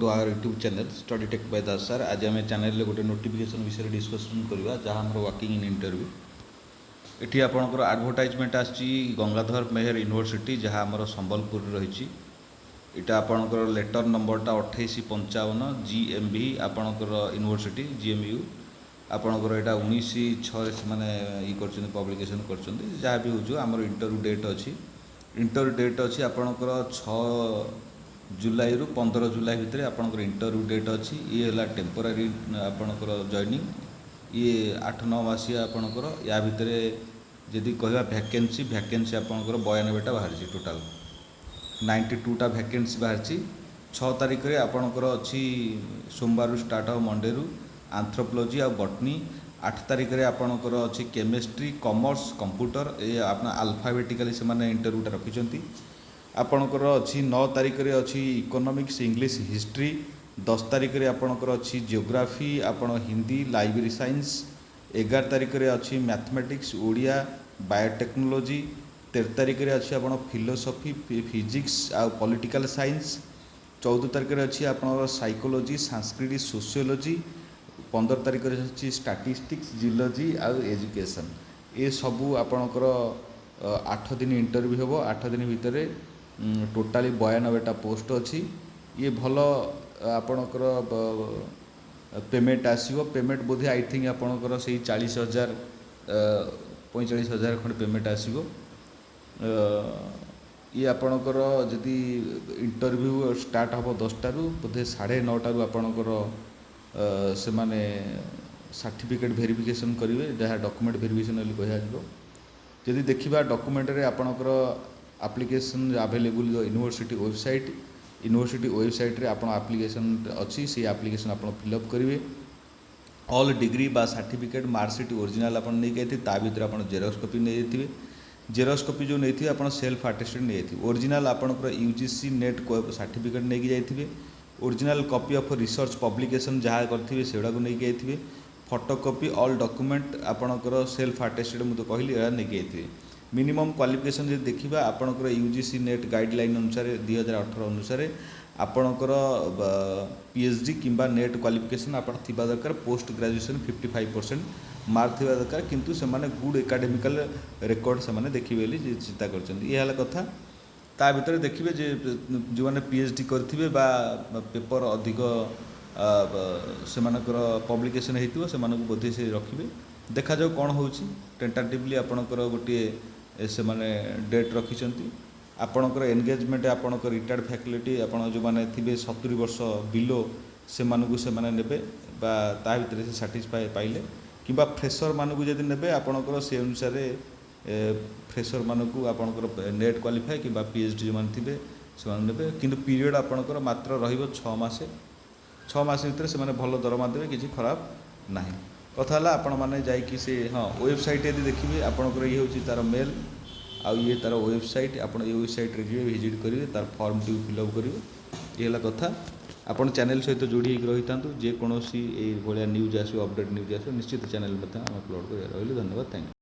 To our YouTube channel Study Tech by Das sir. आज आम channel गोटे नोटिफिकेशन विषय डिस्कसन करवा जहाँ आम वर्किंग इन इंटरव्यू एटी आपंकर आडभटाइजमेंट आसी गंगाधर मेहर यूनिवर्सिटी जहाँ आम संबलपुर रही इटा आपंकर लेटर नंबरटा 2855 GMB आपंकर यूनिवर्सिटी GMU आपंकर यहाँ 19/6 से मैंने कर पब्लिकेशन कर जहाँ भी हो आमर इंटरव्यू डेट अच्छी इंटरव्यू डेट अच्छी आपंकर 6 जुलाई रु 15 जुलाई भितर आपंकर इंटरव्यू डेट अच्छी ये है टेम्पोरारी आपंकर जॉइनिंग ये 8-9 मासिया आपंकर या भितर जदि कह वैकेंसी आपंकर 92टा बाहरी टोटाल 92टा वैकेंसी बाहरी 6 तारिख में आपंकर अच्छी सोमवार स्टार्ट हो मंडे रु आंथ्रोपोलॉजी आ बटनी 8 तारिख में आपंकर अच्छी केमिस्ट्री कॉमर्स कंप्यूटर ये आप अल्फाबेटिकली से इंटरव्यूटा रखिंट आपणकर अच्छी 9 तारिख में अच्छी इकोनॉमिक्स इंग्लिश हिस्ट्री 10 तारिख में आपणकर अच्छी जियोग्राफी आपण हिंदी लाइब्रेरी साइंस 11 तारिख में अच्छी मैथमेटिक्स ओडिया बायोटेक्नोलॉजी 13 तारिख में अच्छी आप फिलोसफी फिजिक्स आ पॉलिटिकल साइंस 14 तारिख में अच्छी आप साइकोलॉजी संस्कृत सोशियोलॉजी 15 तारिख में अच्छी स्टैटिस्टिक्स जियोलॉजी आ एजुकेशन ये सबू आपणकर 8 दिन इंटरव्यू हम 8 दिन भितर टोटाली 92टा पोस्ट अच्छी ये भल आपणकर पेमेंट आसो पेमेंट बोधे आई थिंक आपणकर से 40,000 45,000 खंड पेमेंट आसो ये आपणकर जदि इंटरव्यू स्टार्ट हम 10टारू बोधे 9:30 आपणकर से माने सर्टिफिकेट वेरिफिकेशन करेंगे जहाँ डॉक्यूमेंट वेरिफिकेशन कह जदि देखा डॉक्यूमेंट रे आपणकर एप्लिकेशन अवेलेबल यूनिवर्सिटी वेबसाइट रे आपण एप्लिकेशन अच्छी से एप्लिकेशन आप फिलअप करेंगे ऑल डिग्री बा सर्टिफिकेट मार्कशीट ओरिजिनल आप नहीं गए ता भर आप जेरक्स कॉपी नहीं जाइए जेरक्स कॉपी जो नहीं आप सेल्फ अटेस्टेड नहीं जाइए ओरिजिनल आपंकर UGC नेट सर्टिफिकेट नहीं जाइए original copy of research publication जहाँ करेंगे से नहीं जाइए फोटोकॉपी ऑल डॉक्यूमेंट आपणकर सेल्फ अटेस्टेड मुझे कहली नहीं जाइए मिनिमम क्वालिफिकेशन जब देखा आपणकर UGC नेट गाइडलाइन अनुसार 2018 अनुसार आपणकर PhD किंबा नेट क्वालिफिकेशन आपण थिबा दरकार पोस्ट ग्रेजुएशन 55% मार्क थिबा दरकार किंतु से माने गुड एकेडमिकल रिकॉर्ड से माने देखिबे ବୋଲି चिंता करछन ये हला कथा ता भीतर देखिबे जे जो माने PhD करथिबे बा पेपर अधिक से मानकर पब्लिकेशन हेतिबो से मानक बोधे से रखिबे देखा जाओ कौन होउची टेंटेटिवली आपणकर गोटे से माने डेट रखिछंती आपणकर एंगेजमेंट आपणकर रिटायर्ड फैकल्टी आपण जो माने थिबे 70 वर्ष बिलो से मानकु से माने नेबे बा ता भीतर से सैटिस्फाई पाइले किबा फ्रेशर मानकु जदि नेबे आपणकर से अनुसार फ्रेशर मानकु आपणकर नेट क्वालिफाई किबा PhD जो मान थिबे से मान नेबे किंतु पीरियड आपणकर मात्र रहिबो 6 मास भितर से माने भल दरमा देबे किछि खराब नाही कथा है आपण मैंने जाकि से हाँ वेबसाइट यदि देखिए आपंकर ये हूँ तार मेल आउ ये तार वेबसाइट आप वेबसाइट जी विजिट करेंगे तार फॉर्म टी फिलअप करेंगे ये है कथा आपण चैनल सहित जोड़ी रही था जेकोसी भाया न्यूज आसो अपडेट न्यूज आसो निश्चित चैनल अपलोड कर रही धन्यवाद थैंक यू।